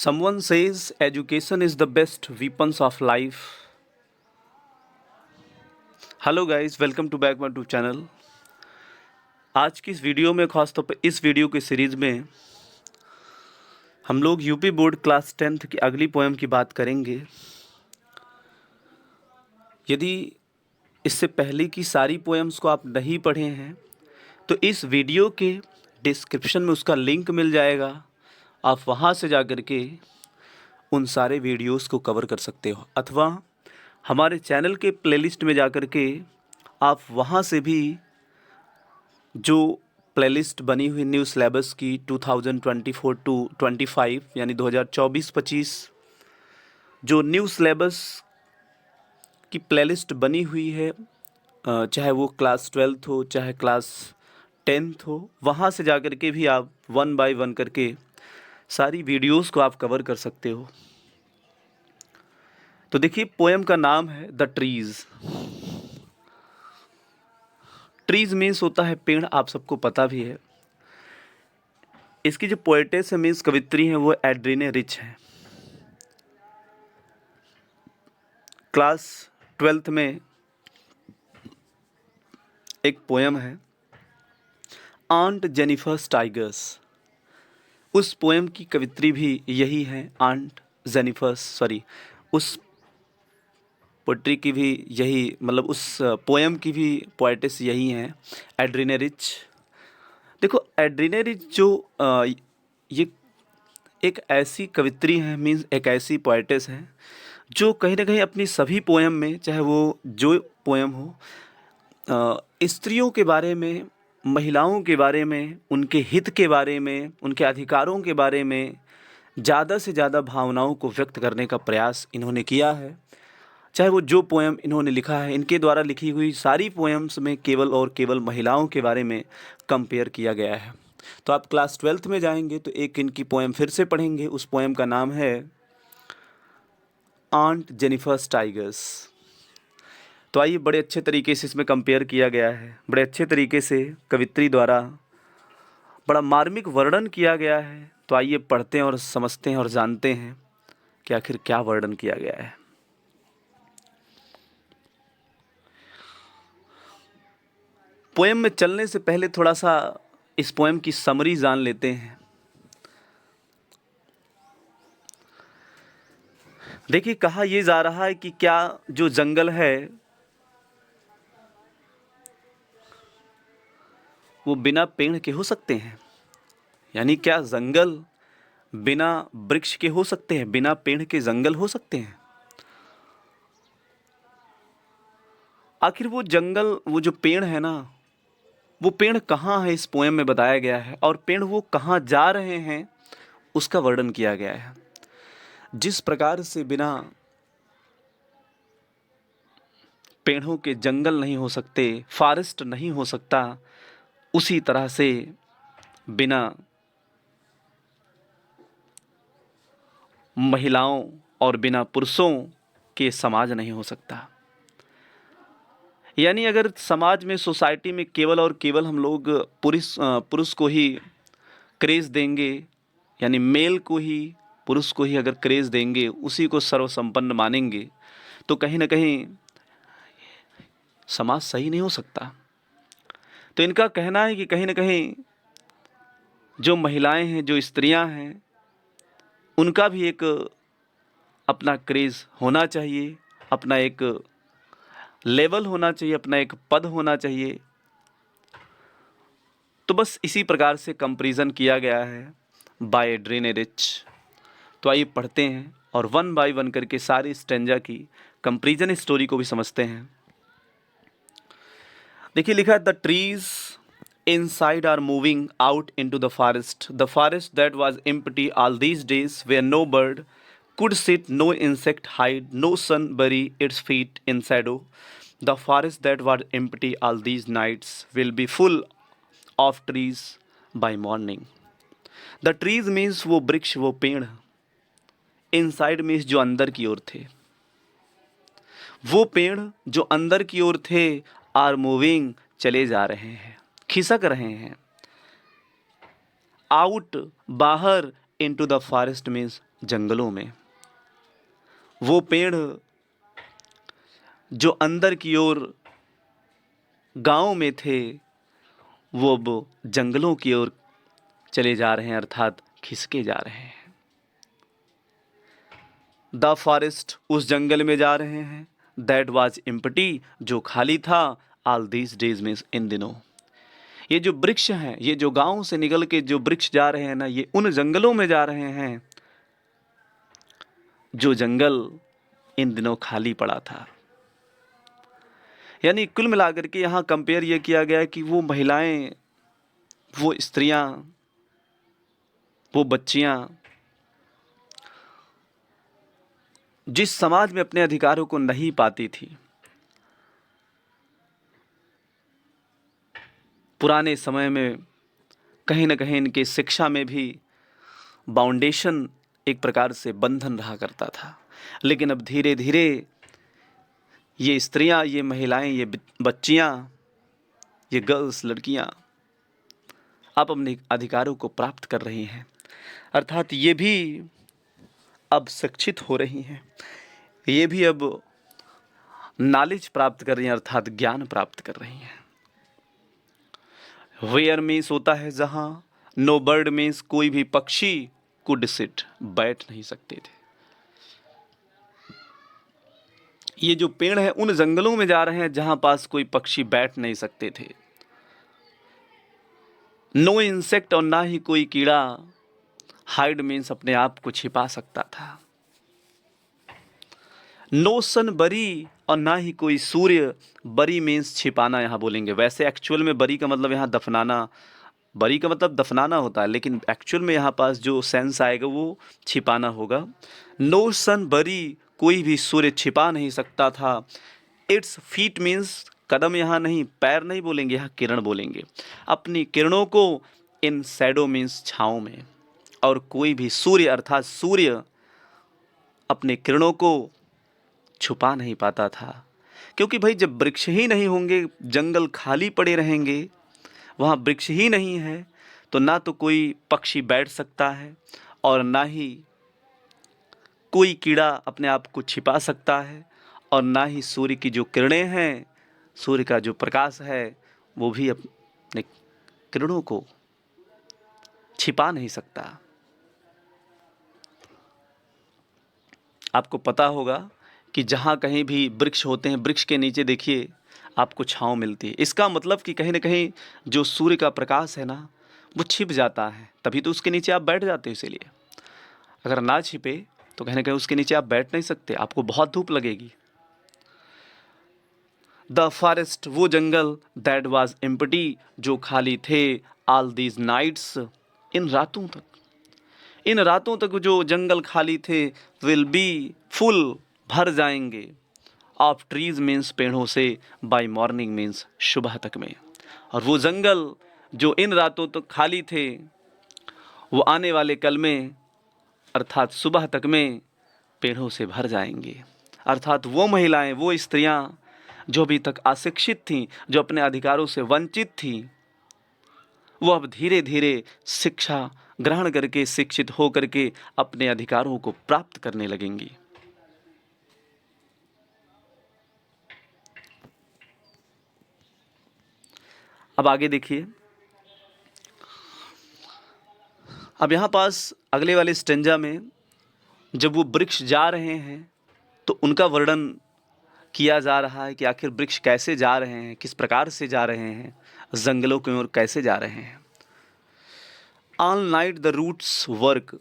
Someone says education is the best weapons of life. Hello guys, welcome to back my YouTube channel. आज की इस video में, खासतौर पर इस वीडियो की सीरीज़ में हम लोग यूपी बोर्ड क्लास 10th की अगली पोएम की बात करेंगे। यदि इससे पहले की सारी पोएम्स को आप नहीं पढ़े हैं तो इस वीडियो के डिस्क्रिप्शन में उसका लिंक मिल जाएगा। आप वहाँ से जा कर के उन सारे वीडियोस को कवर कर सकते हो, अथवा हमारे चैनल के प्लेलिस्ट में जा कर के आप वहाँ से भी जो प्लेलिस्ट बनी हुई न्यू सिलेबस की 2024 टू 25 यानी 2024-25 जो न्यू सिलेबस की प्लेलिस्ट बनी हुई है, चाहे वो क्लास 12th हो चाहे क्लास 10th हो, वहाँ से जा कर के भी आप 1 बाय 1 करके सारी वीडियोस को आप कवर कर सकते हो। तो देखिए, पोएम का नाम है द ट्रीज़। ट्रीज़ मीन्स होता है पेड़, आप सबको पता भी है। इसकी जो पोएटेस है मीन्स कवित्री है वो एड्रीने रिच है। क्लास 12th में एक पोएम है आंट जेनिफर्स टाइगर्स। उस पोएम की कवित्री भी यही है, आंट जेनिफर्स, उस पोट्री की भी यही, मतलब उस पोएम की भी पोएटिस यही हैं, एड्रीने रिच। देखो, एड्रीने रिच जो ये एक ऐसी कवित्री है, मीन्स एक ऐसी पोएटिस है जो कहीं ना कहीं अपनी सभी पोएम में, चाहे वो जो पोएम हो, स्त्रियों के बारे में, महिलाओं के बारे में, उनके हित के बारे में, उनके अधिकारों के बारे में ज़्यादा से ज़्यादा भावनाओं को व्यक्त करने का प्रयास इन्होंने किया है। चाहे वो जो पोएम इन्होंने लिखा है, इनके द्वारा लिखी हुई सारी पोएम्स में केवल और केवल महिलाओं के बारे में कंपेयर किया गया है। तो आप क्लास 12th में जाएंगे तो एक इनकी पोएम फिर से पढ़ेंगे। उस पोएम का नाम है आंट जेनिफर्स टाइगर्स। तो आइए, बड़े अच्छे तरीके से इसमें कंपेयर किया गया है, बड़े अच्छे तरीके से कवित्री द्वारा बड़ा मार्मिक वर्णन किया गया है। तो आइए पढ़ते हैं और समझते हैं और जानते हैं कि आखिर क्या वर्णन किया गया है। पोएम में चलने से पहले थोड़ा सा इस पोएम की समरी जान लेते हैं। देखिए, कहा यह जा रहा है कि क्या जो जंगल है वो बिना पेड़ के हो सकते हैं, यानी क्या जंगल बिना वृक्ष के हो सकते हैं, बिना पेड़ के जंगल हो सकते हैं। आखिर वो जंगल, वो जो पेड़ है ना, वो पेड़ कहाँ है इस पोएम में बताया गया है, और पेड़ वो कहाँ जा रहे हैं उसका वर्णन किया गया है। जिस प्रकार से बिना पेड़ों के जंगल नहीं हो सकते, फॉरेस्ट नहीं हो सकता, उसी तरह से बिना महिलाओं और बिना पुरुषों के समाज नहीं हो सकता। यानी अगर समाज में, सोसाइटी में केवल और केवल हम लोग पुरुष को ही क्रेज़ देंगे, यानी मेल को ही, पुरुष को ही अगर क्रेज़ देंगे, उसी को सर्वसंपन्न मानेंगे, तो कहीं ना कहीं समाज सही नहीं हो सकता। तो इनका कहना है कि कहीं ना कहीं जो महिलाएं हैं, जो स्त्रियां हैं, उनका भी एक अपना क्रेज़ होना चाहिए, अपना एक लेवल होना चाहिए, अपना एक पद होना चाहिए। तो बस इसी प्रकार से कंपैरिजन किया गया है बाय एड्रीने रिच। तो आइए पढ़ते हैं और 1 बाय 1 करके सारी स्टेंजा की कंपैरिजन स्टोरी को भी समझते हैं। देखिए, लिखा है the trees inside are moving out into the forest that was empty all these days, where no bird could sit, no insect hide, no sun bury its feet in shadow. The forest that was empty all these nights will be full of trees by morning. The trees means वो वृक्ष, वो पेड़। inside means जो अंदर की ओर थे, वो पेड़ जो अंदर की ओर थे, are moving चले जा रहे हैं, खिसक रहे हैं। आउट बाहर, इनटू द फॉरेस्ट मीन्स जंगलों में। वो पेड़ जो अंदर की ओर गाँव में थे, वो अब जंगलों की ओर चले जा रहे हैं, अर्थात खिसके जा रहे हैं। द फॉरेस्ट, उस जंगल में जा रहे हैं। दैट वॉज एम्प्टी, जो खाली था। ऑल दीज डेज मीन्स, इन दिनों। ये जो वृक्ष हैं, ये जो गांव से निकल के जो वृक्ष जा रहे हैं ना, ये उन जंगलों में जा रहे हैं जो जंगल इन दिनों खाली पड़ा था। यानी कुल मिलाकर के यहाँ कंपेयर ये किया गया कि वो महिलाएं, वो स्त्रियां, वो बच्चियां जिस समाज में अपने अधिकारों को नहीं पाती थी, पुराने समय में कहीं ना कहीं इनके शिक्षा में भी बाउंडेशन, एक प्रकार से बंधन रहा करता था। लेकिन अब धीरे धीरे ये स्त्रियां, ये महिलाएं, ये बच्चियां, ये गर्ल्स, लड़कियां अब अपने अधिकारों को प्राप्त कर रही हैं, अर्थात ये भी अब शिक्षित हो रही हैं, ये भी अब नॉलेज प्राप्त कर रही हैं, अर्थात ज्ञान प्राप्त कर रही हैं। वेयर मीन्स होता है जहां, नो बर्ड मीन्स कोई भी पक्षी कुड सिट, बैठ नहीं सकते थे। ये जो पेड़ है उन जंगलों में जा रहे हैं जहां पास कोई पक्षी बैठ नहीं सकते थे। नो इंसेक्ट, और ना ही कोई कीड़ा हाइड मीन्स अपने आप को छिपा सकता था। नो सन बरी, और ना ही कोई सूर्य, बरी मीन्स छिपाना यहाँ बोलेंगे। वैसे एक्चुअल में बरी का मतलब यहाँ दफनाना, बरी का मतलब दफनाना होता है, लेकिन एक्चुअल में यहाँ पास जो सेंस आएगा वो छिपाना होगा। नो सन बरी, कोई भी सूर्य छिपा नहीं सकता था। इट्स फीट मीन्स कदम, यहाँ नहीं पैर नहीं बोलेंगे, यहाँ किरण बोलेंगे। अपनी किरणों को, इन शैडो मीन्स छाँव में, और कोई भी सूर्य अर्थात सूर्य अपने किरणों को छुपा नहीं पाता था। क्योंकि भाई जब वृक्ष ही नहीं होंगे, जंगल खाली पड़े रहेंगे, वहाँ वृक्ष ही नहीं है, तो ना तो कोई पक्षी बैठ सकता है और ना ही कोई कीड़ा अपने आप को छिपा सकता है, और ना ही सूर्य की जो किरणें हैं, सूर्य का जो प्रकाश है, वो भी अपने किरणों को छिपा नहीं सकता। आपको पता होगा कि जहाँ कहीं भी वृक्ष होते हैं, वृक्ष के नीचे देखिए आपको छाँव मिलती है। इसका मतलब कि कहीं ना कहीं जो सूर्य का प्रकाश है ना, वो छिप जाता है, तभी तो उसके नीचे आप बैठ जाते हो। इसीलिए अगर ना छिपे तो कहीं ना कहीं उसके नीचे आप बैठ नहीं सकते, आपको बहुत धूप लगेगी। द फॉरेस्ट, वो जंगल, दैट वाज एम्प्टी, जो खाली थे। ऑल दीज नाइट्स, इन रातों तक, इन रातों तक जो जंगल खाली थे। विल बी फुल, भर जाएंगे। ऑफ ट्रीज मीन्स पेड़ों से, बाय मॉर्निंग मीन्स सुबह तक में। और वो जंगल जो इन रातों तक खाली थे, वो आने वाले कल में अर्थात सुबह तक में पेड़ों से भर जाएंगे। अर्थात वो महिलाएं, वो स्त्रियां जो अभी तक अशिक्षित थीं, जो अपने अधिकारों से वंचित थीं, वो अब धीरे धीरे शिक्षा ग्रहण करके, शिक्षित हो करके अपने अधिकारों को प्राप्त करने लगेंगी। अब आगे देखिए, अब यहाँ पास अगले वाले स्टेंजा में जब वो वृक्ष जा रहे हैं तो उनका वर्णन किया जा रहा है कि आखिर वृक्ष कैसे जा रहे हैं, किस प्रकार से जा रहे हैं, जंगलों की ओर कैसे जा रहे हैं। All night the roots work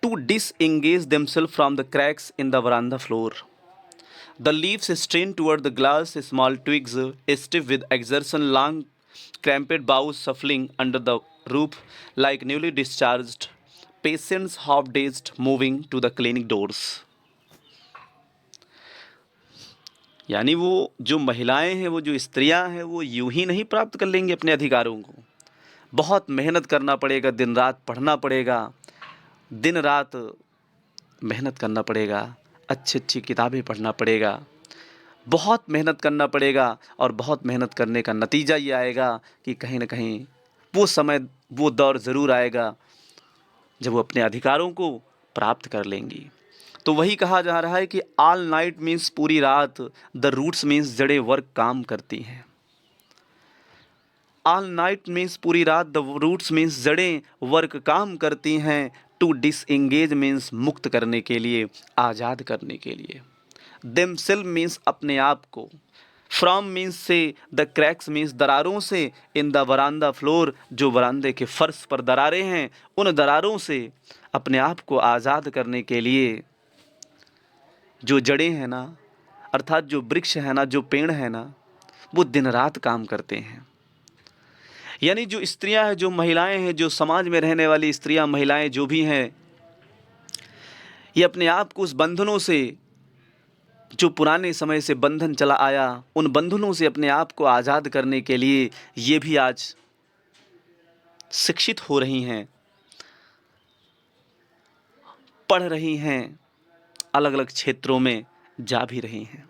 to disengage themselves from the cracks in the veranda floor. The leaves strain toward the glass, small twigs stiff with exertion, long cramped boughs shuffling under the roof like newly discharged patients, half-dazed, moving to the clinic doors. यानी वो जो महिलाएं हैं, वो जो स्त्रियां हैं, वो यूं ही नहीं प्राप्त कर लेंगी अपने अधिकारों को। बहुत मेहनत करना पड़ेगा, दिन रात पढ़ना पड़ेगा, दिन रात मेहनत करना पड़ेगा, अच्छी अच्छी किताबें पढ़ना पड़ेगा, बहुत मेहनत करना पड़ेगा। और बहुत मेहनत करने का नतीजा ये आएगा कि कहीं ना कहीं वो समय, वो दौर ज़रूर आएगा जब वो अपने अधिकारों को प्राप्त कर लेंगी। तो वही कहा जा रहा है कि ऑल नाइट मीन्स पूरी रात, द रूट्स मीन्स जड़ें वर्क काम करती हैं। ऑल नाइट मीन्स पूरी रात, द रूट्स मीन्स जड़ें वर्क काम करती हैं। टू डिसएंगेज मीन्स मुक्त करने के लिए, आज़ाद करने के लिए। देमसेल्फ मीन्स अपने आप को। फ्रॉम मीन्स से, द क्रैक्स मीन्स दरारों से, इन द वरांदा फ्लोर जो वरांदे के फर्श पर दरारें हैं, उन दरारों से अपने आप को आज़ाद करने के लिए जो जड़ें हैं ना, अर्थात जो वृक्ष है ना, जो पेड़ है ना, वो दिन रात काम करते हैं। यानी जो स्त्रियां हैं, जो महिलाएं हैं, जो समाज में रहने वाली स्त्रियां महिलाएं जो भी हैं, ये अपने आप को उस बंधनों से, जो पुराने समय से बंधन चला आया, उन बंधनों से अपने आप को आज़ाद करने के लिए ये भी आज शिक्षित हो रही हैं, पढ़ रही हैं, अलग अलग क्षेत्रों में जा भी रही हैं।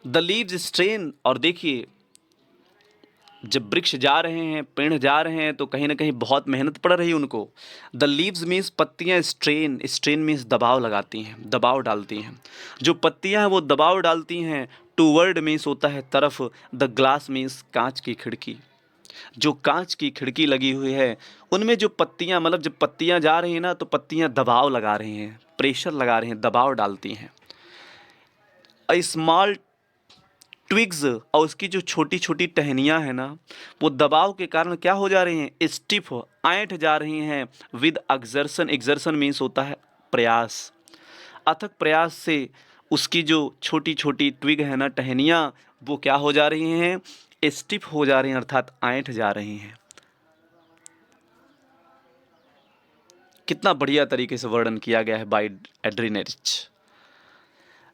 द लीव्स स्ट्रेन, और देखिए जब वृक्ष जा रहे हैं, पेड़ जा रहे हैं, तो कहीं ना कहीं बहुत मेहनत पड़ रही है उनको। द लीव्स मीन्स पत्तियां, स्ट्रेन, स्ट्रेन मीन्स दबाव लगाती हैं, दबाव डालती हैं। जो पत्तियां हैं वो दबाव डालती हैं। टूवर्ड मीन्स होता है तरफ, द ग्लास मीन्स कांच की खिड़की। जो कांच की खिड़की लगी हुई है उनमें जो पत्तियां, मतलब जब पत्तियां जा रही हैं ना, तो पत्तियां दबाव लगा रही हैं, प्रेशर लगा रही हैं, दबाव डालती हैं। अ स्मॉल ट्विग्स, और उसकी जो छोटी छोटी टहनियाँ हैं ना, वो दबाव के कारण क्या हो जा रही हैं, स्टिफ, ऐंठ जा रही हैं। विद एक्सर्शन, एक्सर्शन मीन्स होता है प्रयास, अथक प्रयास से उसकी जो छोटी छोटी ट्विग है ना, टहनियाँ, वो क्या हो जा रही हैं, स्टिफ हो जा रही हैं, अर्थात ऐंठ जा रही हैं। कितना बढ़िया तरीके से वर्णन किया गया है बाय एड्रिनेरिच।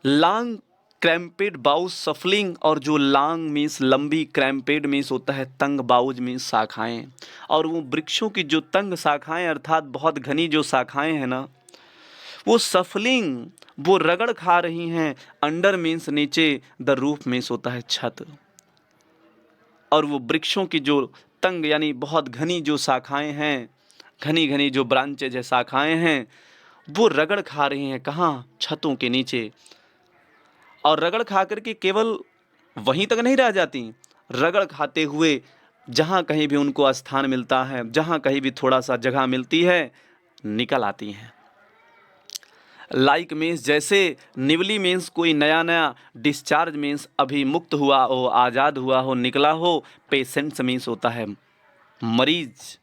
लॉन्ग क्रैम्पेड बाउज सफलिंग, और जो लॉन्ग मीन्स लंबी, क्रैम्पेड मीन्स होता है तंग, बाउज मीन्स शाखाएं, और वो वृक्षों की जो तंग शाखाएं अर्थात बहुत घनी जो शाखाएं हैं ना, वो सफलिंग, वो रगड़ खा रही हैं। अंडर मीन्स नीचे, द रूफ मीन्स होता है छत, और वो वृक्षों की जो तंग यानी बहुत घनी जो शाखाएं हैं, घनी घनी जो ब्रांचेज है, शाखाएं हैं, वो रगड़ खा रही हैं। कहाँ, छतों के नीचे। और रगड़ खा करके केवल वहीं तक नहीं रह जाती, रगड़ खाते हुए जहाँ कहीं भी उनको स्थान मिलता है, जहाँ कहीं भी थोड़ा सा जगह मिलती है, निकल आती हैं। लाइक मीन्स जैसे, निवली मीन्स कोई नया नया, डिस्चार्ज मीन्स अभी मुक्त हुआ हो, आज़ाद हुआ हो, निकला हो। पेशेंट्स मीन्स होता है मरीज।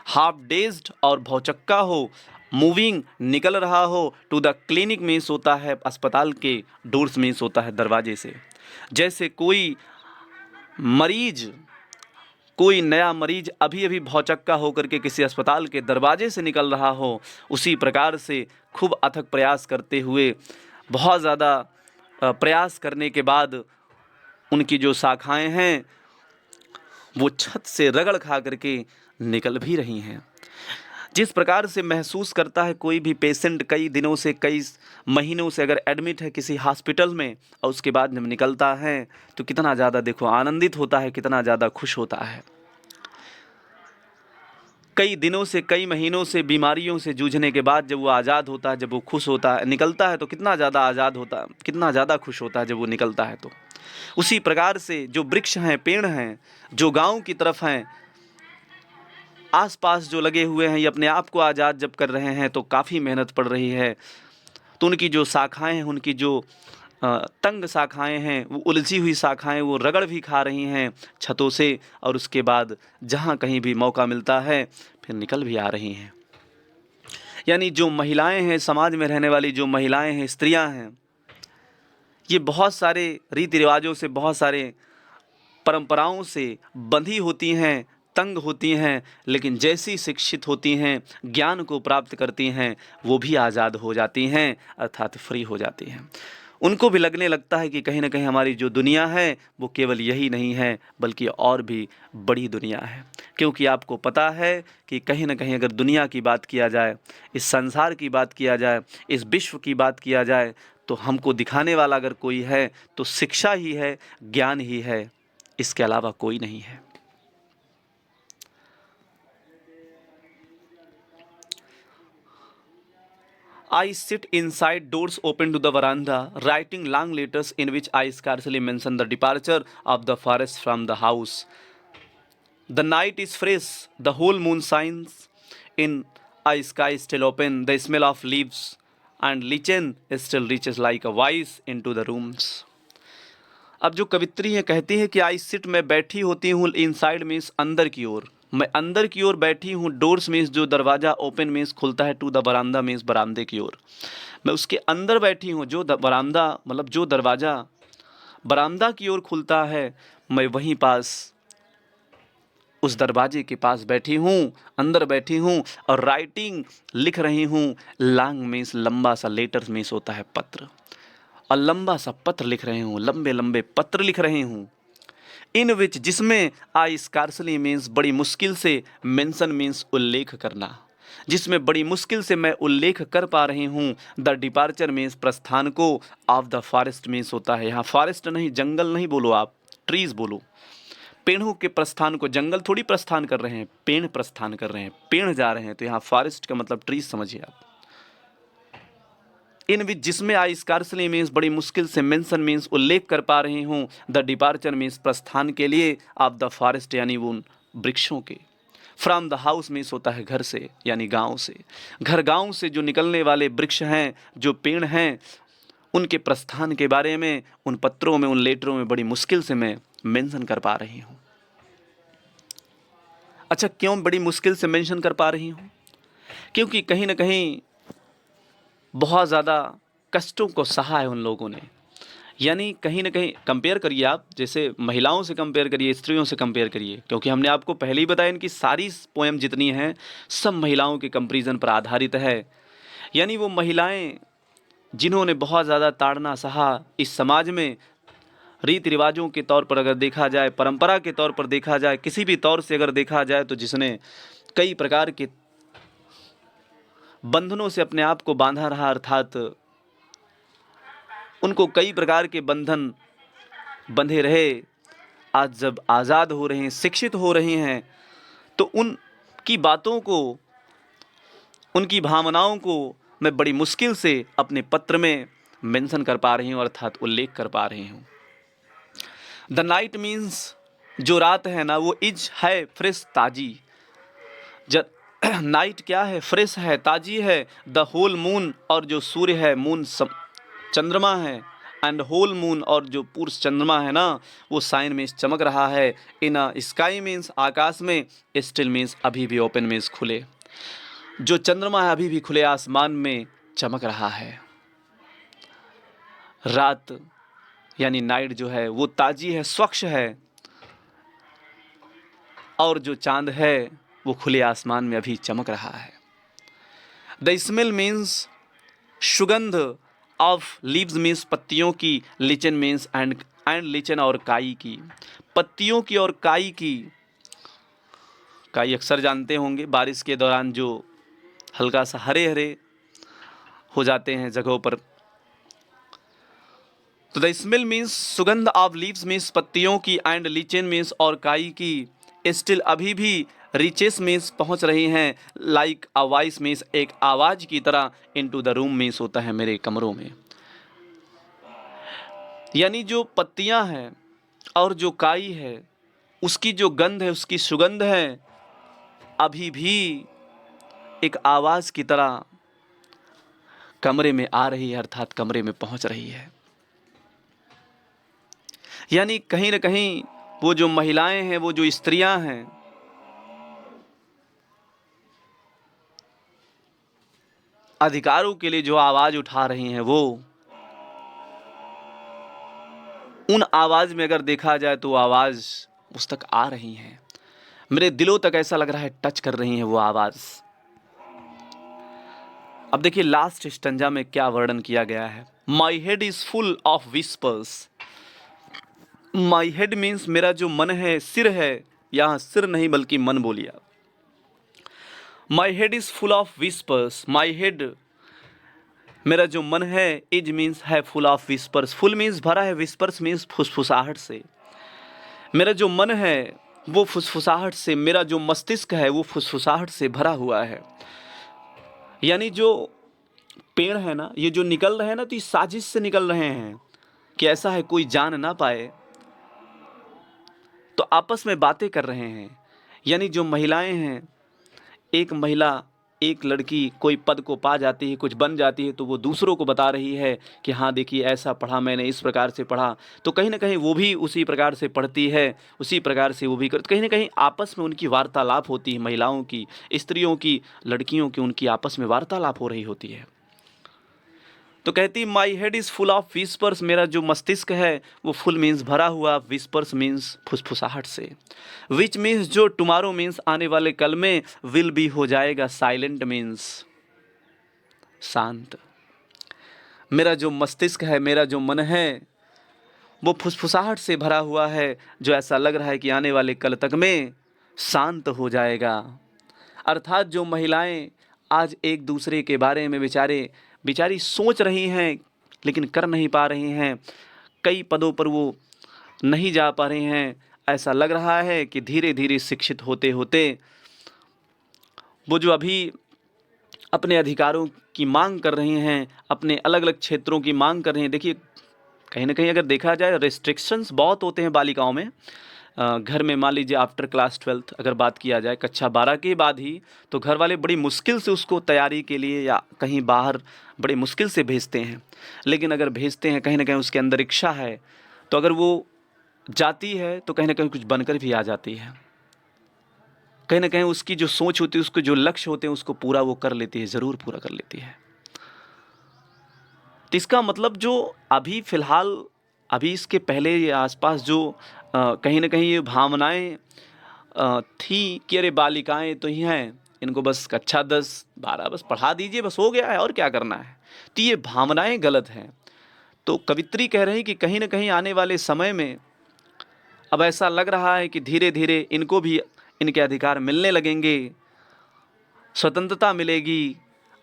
हाफ डेज्ड और भौचक्का हो। मूविंग निकल रहा हो। टू द क्लिनिक मीन्स होता है अस्पताल के, डोर्स मीन्स होता है दरवाजे से। जैसे कोई मरीज, कोई नया मरीज अभी अभी भौचक्का होकर के किसी अस्पताल के दरवाजे से निकल रहा हो, उसी प्रकार से खूब अथक प्रयास करते हुए, बहुत ज़्यादा प्रयास करने के बाद उनकी जो शाखाएं हैं वो छत से रगड़ खा करके निकल भी रही हैं। जिस प्रकार से महसूस करता है कोई भी पेशेंट, कई दिनों से, कई महीनों से अगर एडमिट है किसी हॉस्पिटल में, और उसके बाद जब निकलता है तो कितना ज़्यादा देखो आनंदित होता है, कितना ज़्यादा खुश होता है। कई दिनों से, कई महीनों से बीमारियों से जूझने के बाद जब वो आज़ाद होता है, जब वो खुश होता है, निकलता है, तो कितना ज़्यादा आज़ाद होता है, कितना ज़्यादा खुश होता है जब वो निकलता है। तो उसी प्रकार से जो वृक्ष हैं, पेड़ हैं, जो गाँव की तरफ हैं, आसपास जो लगे हुए हैं, ये अपने आप को आज़ाद जब कर रहे हैं तो काफ़ी मेहनत पड़ रही है। तो उनकी जो शाखाएं हैं, उनकी जो तंग शाखाएं हैं, वो उलझी हुई शाखाएं, वो रगड़ भी खा रही हैं छतों से, और उसके बाद जहाँ कहीं भी मौका मिलता है फिर निकल भी आ रही हैं। यानी जो महिलाएं हैं, समाज में रहने वाली जो महिलाएं हैं, स्त्रियां हैं, ये बहुत सारे रीति रिवाजों से, बहुत सारे परंपराओं से बंधी होती हैं, तंग होती हैं, लेकिन जैसी शिक्षित होती हैं, ज्ञान को प्राप्त करती हैं, वो भी आज़ाद हो जाती हैं, अर्थात फ्री हो जाती हैं। उनको भी लगने लगता है कि कहीं ना कहीं हमारी जो दुनिया है वो केवल यही नहीं है, बल्कि और भी बड़ी दुनिया है। क्योंकि आपको पता है कि कहीं ना कहीं अगर दुनिया की बात किया जाए, इस संसार की बात किया जाए, इस विश्व की बात किया जाए, तो हमको दिखाने वाला अगर कोई है तो शिक्षा ही है, ज्ञान ही है, इसके अलावा कोई नहीं है। I sit inside, doors open to the veranda, writing long letters in which I scarcely mention the departure of the forest from the house. The night is fresh, the whole moon shines in a sky still open, the smell of leaves and lichen still reaches like a voice into the rooms. अब जो कवित्री है कहती है कि I sit मैं बैठी होती हूँ इनसाइड मीन्स अंदर की ओर, मैं अंदर की ओर बैठी हूँ, डोर्स मीन्स जो दरवाज़ा, ओपन मीन्स खुलता है, टू द बरामदा मीन्स बरामदे की ओर, मैं उसके अंदर बैठी हूँ, जो बरामदा मतलब जो दरवाज़ा बरामदा की ओर खुलता है, मैं वहीं पास उस दरवाजे के पास बैठी हूँ, अंदर बैठी हूँ और राइटिंग लिख रही हूँ, लॉन्ग मीन्स लंबा सा, लेटर्स मीन्स होता है पत्र, और लंबा सा पत्र लिख रहे हूँ, लंबे लंबे पत्र लिख रहे हूँ, इन विच जिसमें आई स्कार्सली मीन्स बड़ी मुश्किल से, मेंशन मीन्स उल्लेख करना, जिसमें बड़ी मुश्किल से मैं उल्लेख कर पा रही हूँ, द डिपार्चर मीन्स प्रस्थान को, ऑफ द फॉरेस्ट मीन्स होता है, यहाँ फॉरेस्ट नहीं जंगल नहीं बोलो आप, ट्रीज बोलो, पेड़ों के प्रस्थान को, जंगल थोड़ी प्रस्थान कर रहे हैं, पेड़ प्रस्थान कर रहे हैं, पेड़ जा रहे हैं, तो यहाँ फॉरेस्ट का मतलब ट्रीज समझिए आप। इन विच जिसमें आई स्कार्सली मीन्स बड़ी मुश्किल से, मेंशन मीन्स उल्लेख कर पा रही हूँ, द डिपार्चर मीन्स प्रस्थान के लिए, ऑफ द फॉरेस्ट यानी उन वृक्षों के, फ्रॉम द हाउस मीन्स होता है घर से यानी गांव से, घर गांव से जो निकलने वाले वृक्ष हैं, जो पेड़ हैं, उनके प्रस्थान के बारे में उन पत्रों में, उन लेटरों में बड़ी मुश्किल से मैं मेंशन कर पा रही हूँ। अच्छा, क्यों बड़ी मुश्किल से मेंशन कर पा रही हूँ? क्योंकि कहीं ना कहीं बहुत ज़्यादा कष्टों को सहा है उन लोगों ने, यानी कहीं ना कहीं कंपेयर करिए आप, जैसे महिलाओं से कंपेयर करिए, स्त्रियों से कंपेयर करिए, क्योंकि हमने आपको पहले ही बताया इनकी सारी पोएम जितनी हैं सब महिलाओं के कंपैरिजन पर आधारित है। यानी वो महिलाएं जिन्होंने बहुत ज़्यादा ताड़ना सहा इस समाज में, रीति रिवाजों के तौर पर अगर देखा जाए, परंपरा के तौर पर देखा जाए, किसी भी तौर से अगर देखा जाए, तो जिसने कई प्रकार के बंधनों से अपने आप को बांधा रहा, अर्थात उनको कई प्रकार के बंधन बंधे रहे, आज जब आज़ाद हो रहे हैं, शिक्षित हो रहे हैं, तो उनकी बातों को, उनकी भावनाओं को मैं बड़ी मुश्किल से अपने पत्र में मेंशन कर पा रही हूँ, अर्थात उल्लेख कर पा रही हूँ। द नाइट मीन्स जो रात है ना, वो इज है फ्रेश ताजी, नाइट क्या है, फ्रेश है, ताजी है, द होल मून और जो सूर्य है, मून चंद्रमा है, एंड होल मून और जो पूर्ण चंद्रमा है ना, वो साइन मीन्स चमक रहा है, इन अ स्काई मीन्स आकाश में, स्टिल मीन्स अभी भी, ओपन मीन्स खुले, जो चंद्रमा है अभी भी खुले आसमान में चमक रहा है। रात यानी नाइट जो है वो ताजी है, स्वच्छ है, और जो चांद है वो खुले आसमान में अभी चमक रहा है। द स्मेल मीन्स सुगंध, ऑफ लीव्स मीन्स पत्तियों की, लिचन मीन्स एंड लिचन और काई की, पत्तियों की और काई की। काई अक्सर जानते होंगे बारिश के दौरान जो हल्का सा हरे हरे हो जाते हैं जगहों पर। तो द स्मेल मीन्स सुगंध, ऑफ लीव्स मीन्स पत्तियों की, एंड लिचन मीन्स और काई की, स्टिल अभी भी, रिचेस मीन्स पहुंच रही हैं, लाइक अ वॉइस मीन्स एक आवाज की तरह, इनटू द रूम मीन्स होता है मेरे कमरों में। यानी जो पत्तियां हैं और जो काई है, उसकी जो गंध है, उसकी सुगंध है, अभी भी एक आवाज की तरह कमरे में आ रही है, अर्थात कमरे में पहुंच रही है। यानी कहीं ना कहीं वो जो महिलाएं हैं, वो जो स्त्रियां हैं, अधिकारों के लिए जो आवाज उठा रही हैं, वो उन आवाज में अगर देखा जाए तो आवाज उस तक आ रही हैं, मेरे दिलों तक ऐसा लग रहा है टच कर रही हैं वो आवाज। अब देखिए लास्ट स्टंजा में क्या वर्णन किया गया है। My head is full of whispers. My head means मेरा जो मन है, सिर है, यहां सिर नहीं बल्कि मन बोलिए आप। My head is full of whispers, my head मेरा जो मन है, इज मीन्स है, full of whispers, full means भरा है, विस्पर्स मीन्स फुसफुसाहट से। मेरा जो मन है वो फुसफुसाहट से, मेरा जो मस्तिष्क है वो फुसफुसाहट से भरा हुआ है। यानी जो पेड़ है ना, ये जो निकल रहे हैं ना, तो इस साजिश से निकल रहे हैं कि ऐसा है कोई जान ना पाए, तो आपस में बातें कर रहे हैं। यानी जो महिलाएं हैं, एक महिला, एक लड़की कोई पद को पा जाती है, कुछ बन जाती है, तो वो दूसरों को बता रही है कि हाँ देखिए ऐसा पढ़ा मैंने, इस प्रकार से पढ़ा। तो कहीं ना कहीं वो भी उसी प्रकार से पढ़ती है, उसी प्रकार से वो भी कर, कहीं ना कहीं आपस में उनकी वार्तालाप होती है, महिलाओं की, स्त्रियों की, लड़कियों की, उनकी आपस में वार्तालाप हो रही होती है। तो कहती my head is full of whispers, मेरा जो मस्तिष्क है वो फुल मीन्स भरा हुआ, विस्पर्स मीन्स फुसफुसाहट से, विच मीन्स जो टुमारो मीन्स आने वाले कल में, विल बी हो जाएगा साइलेंट मीन्स शांत। मेरा जो मस्तिष्क है, मेरा जो मन है वो फुसफुसाहट से भरा हुआ है, जो ऐसा लग रहा है कि आने वाले कल तक में शांत हो जाएगा। अर्थात जो महिलाएं आज एक दूसरे के बारे में बेचारी सोच रही हैं लेकिन कर नहीं पा रही हैं, कई पदों पर वो नहीं जा पा रही हैं, ऐसा लग रहा है कि धीरे धीरे शिक्षित होते होते वो जो अभी अपने अधिकारों की मांग कर रही हैं, अपने अलग अलग क्षेत्रों की मांग कर रही हैं। देखिए कहीं ना कहीं अगर देखा जाए रेस्ट्रिक्शंस बहुत होते हैं बालिकाओं में। घर में मान लीजिए आफ्टर क्लास 12 अगर बात किया जाए, कक्षा 12 के बाद ही, तो घर वाले बड़ी मुश्किल से उसको तैयारी के लिए या कहीं बाहर बड़ी मुश्किल से भेजते हैं। लेकिन अगर भेजते हैं, कहीं ना कहीं उसके अंदर इच्छा है, तो अगर वो जाती है तो कहीं ना कहीं कुछ बनकर भी आ जाती है। कहीं ना कहीं उसकी जो सोच होती है, उसके जो लक्ष्य होते हैं, उसको पूरा वो कर लेती है, ज़रूर पूरा कर लेती है। तो इसका मतलब जो अभी फ़िलहाल, अभी इसके पहले ये आसपास जो कहीं ना कहीं ये भावनाएं थी कि अरे बालिकाएं तो ही हैं, इनको बस कक्षा 10-12 बस पढ़ा दीजिए, बस हो गया है, और क्या करना है, तो ये भावनाएं गलत हैं। तो कवित्री कह रही कि कहीं ना कहीं आने वाले समय में अब ऐसा लग रहा है कि धीरे धीरे इनको भी इनके अधिकार मिलने लगेंगे, स्वतंत्रता मिलेगी।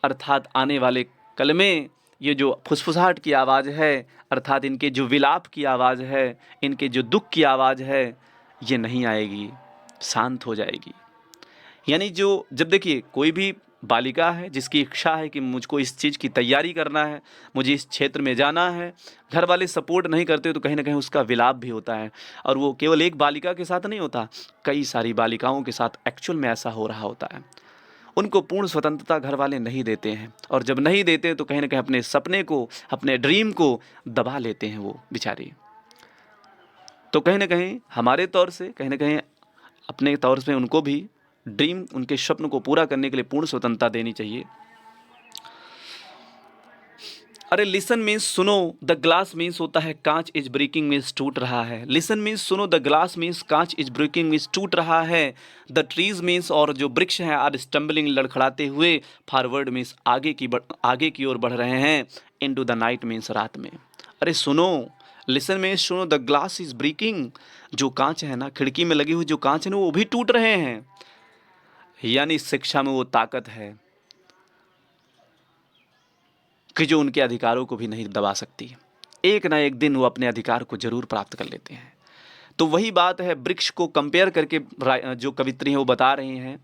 अर्थात आने वाले कल में ये जो फुसफुसाहट की आवाज़ है, अर्थात इनके जो विलाप की आवाज़ है, इनके जो दुख की आवाज़ है, ये नहीं आएगी, शांत हो जाएगी। यानी जो जब देखिए कोई भी बालिका है जिसकी इच्छा है कि मुझको इस चीज़ की तैयारी करना है, मुझे इस क्षेत्र में जाना है, घर वाले सपोर्ट नहीं करते तो कहीं ना कहीं उसका विलाप भी होता है। और वो केवल एक बालिका के साथ नहीं होता, कई सारी बालिकाओं के साथ एक्चुअल में ऐसा हो रहा होता है। उनको पूर्ण स्वतंत्रता घर वाले नहीं देते हैं, और जब नहीं देते तो कहीं ना कहीं अपने सपने को, अपने ड्रीम को दबा लेते हैं वो बेचारी। तो कहीं ना कहीं हमारे तौर से, कहीं ना कहीं अपने तौर से उनको भी ड्रीम, उनके स्वप्न को पूरा करने के लिए पूर्ण स्वतंत्रता देनी चाहिए। अरे लिसन मीन्स सुनो, द ग्लास मीन्स होता है कांच, इज ब्रेकिंग मीन्स टूट रहा है। लिसन मीन्स सुनो, द ग्लास मीन्स कांच, इज ब्रेकिंग मीन्स टूट रहा है। द ट्रीज मीन्स और जो वृक्ष हैं, आर स्टम्बलिंग लड़खड़ाते हुए, फॉरवर्ड मीन्स आगे की ओर बढ़ रहे हैं, इनटू द नाइट मीन्स रात में। अरे सुनो, लिसन मीन्स सुनो, द ग्लास इज ब्रेकिंग, जो कांच है ना, खिड़की में लगे हुए जो कांच है ना, वो भी टूट रहे हैं। यानी शिक्षा में वो ताकत है कि जो उनके अधिकारों को भी नहीं दबा सकती। एक ना एक दिन वो अपने अधिकार को जरूर प्राप्त कर लेते हैं। तो वही बात है, वृक्ष को कंपेयर करके जो कवित्री हैं वो बता रही हैं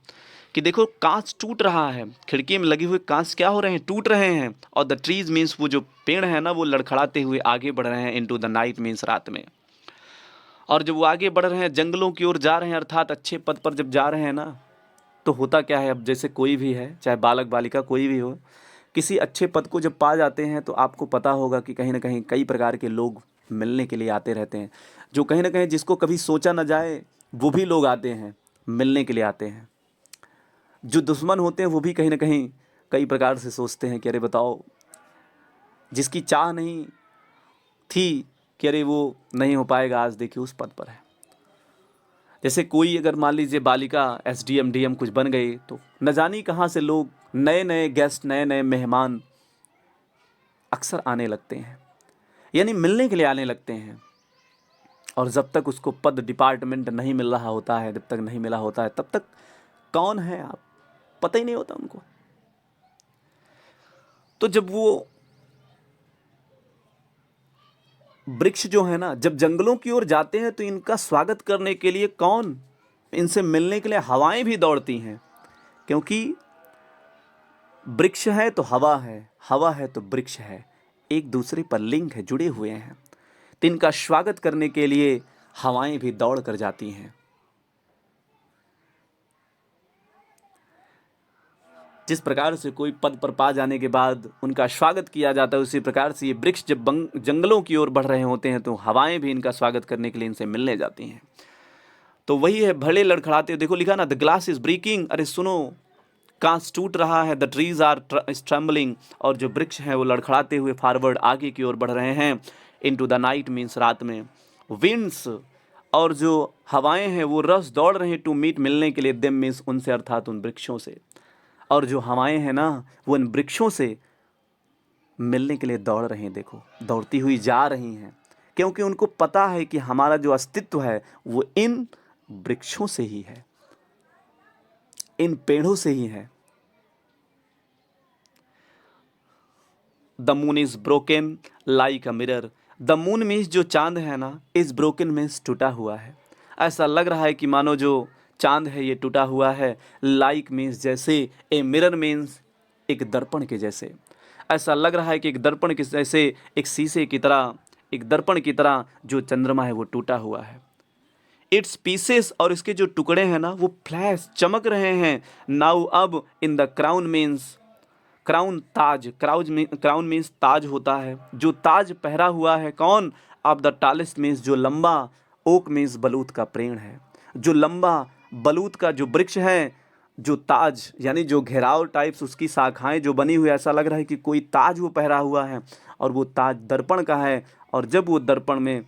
कि देखो कांच टूट रहा है, खिड़की में लगे हुए कांच क्या हो रहे हैं, टूट रहे हैं। और द ट्रीज मीन्स वो जो पेड़ है ना, वो लड़खड़ाते हुए आगे बढ़ रहे हैं, इनटू द नाइट मीन्स रात में। और जब वो आगे बढ़ रहे हैं, जंगलों की ओर जा रहे हैं, अर्थात अच्छे पद पर जब जा रहे हैं ना, तो होता क्या है, अब जैसे कोई भी है, चाहे बालक बालिका कोई भी हो, किसी अच्छे पद को जब पा जाते हैं तो आपको पता होगा कि कहीं ना कहीं कई प्रकार के लोग मिलने के लिए आते रहते हैं। जो कहीं ना कहीं जिसको कभी सोचा ना जाए वो भी लोग आते हैं, मिलने के लिए आते हैं। जो दुश्मन होते हैं वो भी कहीं ना कहीं कई प्रकार से सोचते हैं कि अरे बताओ, जिसकी चाह नहीं थी कि अरे वो नहीं हो पाएगा, आज देखिए उस पद पर है। जैसे कोई अगर मान लीजिए बालिका एसडीएम डीएम कुछ बन गई, तो न जानी कहाँ से लोग, नए नए गेस्ट, नए नए मेहमान अक्सर आने लगते हैं, यानी मिलने के लिए आने लगते हैं। और जब तक उसको पद डिपार्टमेंट नहीं मिल रहा होता है, जब तक नहीं मिला होता है, तब तक कौन है आप पता ही नहीं होता उनको। तो जब वो वृक्ष जो है ना, जब जंगलों की ओर जाते हैं, तो इनका स्वागत करने के लिए कौन, इनसे मिलने के लिए हवाएं भी दौड़ती हैं। क्योंकि वृक्ष है तो हवा है, हवा है तो वृक्ष है, एक दूसरे पर लिंक है, जुड़े हुए हैं। तो इनका स्वागत करने के लिए हवाएं भी दौड़ कर जाती हैं। जिस प्रकार से कोई पद पर पा जाने के बाद उनका स्वागत किया जाता है, उसी प्रकार से ये वृक्ष जब जंगलों की ओर बढ़ रहे होते हैं तो हवाएं भी इनका स्वागत करने के लिए इनसे मिलने जाती हैं। तो वही है, भले लड़खड़ाते, देखो लिखा ना, द ग्लास इज ब्रेकिंग, अरे सुनो कांच टूट रहा है, द ट्रीज आर ट्रेम्बलिंग, और जो वृक्ष हैं वो लड़खड़ाते हुए फॉरवर्ड आगे की ओर बढ़ रहे हैं। इनटू द नाइट मीन्स रात में। विंड्स, और जो हवाएं हैं वो रस दौड़ रहे हैं टू मीट, मिलने के लिए, देम मीन्स उनसे, अर्थात उन वृक्षों से। और जो हवाएं हैं ना वो इन वृक्षों से मिलने के लिए दौड़ रही हैं, देखो दौड़ती हुई जा रही हैं, क्योंकि उनको पता है कि हमारा जो अस्तित्व है वो इन वृक्षों से ही है, इन पेड़ों से ही है। The moon is broken like a mirror, the moon means जो चांद है ना, इज ब्रोकन मीन्स टूटा हुआ है। ऐसा लग रहा है कि मानो जो चांद है ये टूटा हुआ है। लाइक मीन्स जैसे, ए मिरर मीन्स एक दर्पण के जैसे। ऐसा लग रहा है कि एक दर्पण के जैसे, एक शीशे की तरह, एक दर्पण की तरह जो चंद्रमा है वो टूटा हुआ है। इट्स पीसेस, और इसके जो टुकड़े हैं ना वो फ्लैश, चमक रहे हैं। नाउ अब, in the crown means crown, ताज, क्राउन मीन्स ताज होता है, जो ताज पहरा हुआ है कौन, ऑफ द टालेस्ट मीन्स जो लंबा, ओक मीन्स बलूत का पेड़ है, जो लंबा बलूत का जो वृक्ष है, जो ताज यानी जो घेराव टाइप्स उसकी शाखाएं जो बनी हुई, ऐसा लग रहा है कि कोई ताज वो पहरा हुआ है, और वो ताज दर्पण का है। और जब वो दर्पण में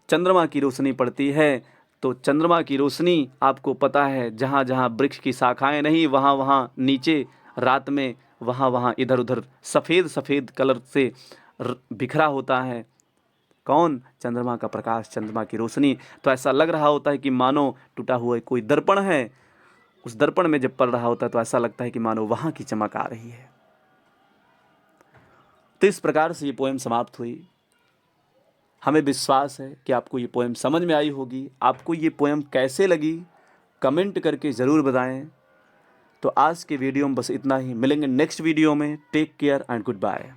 चंद्रमा की रोशनी पड़ती है तो चंद्रमा की रोशनी, आपको पता है, जहाँ जहाँ वृक्ष की शाखाएं नहीं, वहाँ वहाँ नीचे रात में, वहाँ वहाँ इधर उधर सफ़ेद सफ़ेद कलर से बिखरा होता है कौन, चंद्रमा का प्रकाश, चंद्रमा की रोशनी। तो ऐसा लग रहा होता है कि मानो टूटा हुआ कोई दर्पण है, उस दर्पण में जब पड़ रहा होता है तो ऐसा लगता है कि मानो वहाँ की चमक आ रही है। तो इस प्रकार से ये पोएम समाप्त हुई। हमें विश्वास है कि आपको ये पोएम समझ में आई होगी। आपको ये पोएम कैसे लगी कमेंट करके ज़रूर बताएं। तो आज के वीडियो में बस इतना ही, मिलेंगे नेक्स्ट वीडियो में। Take care and good bye.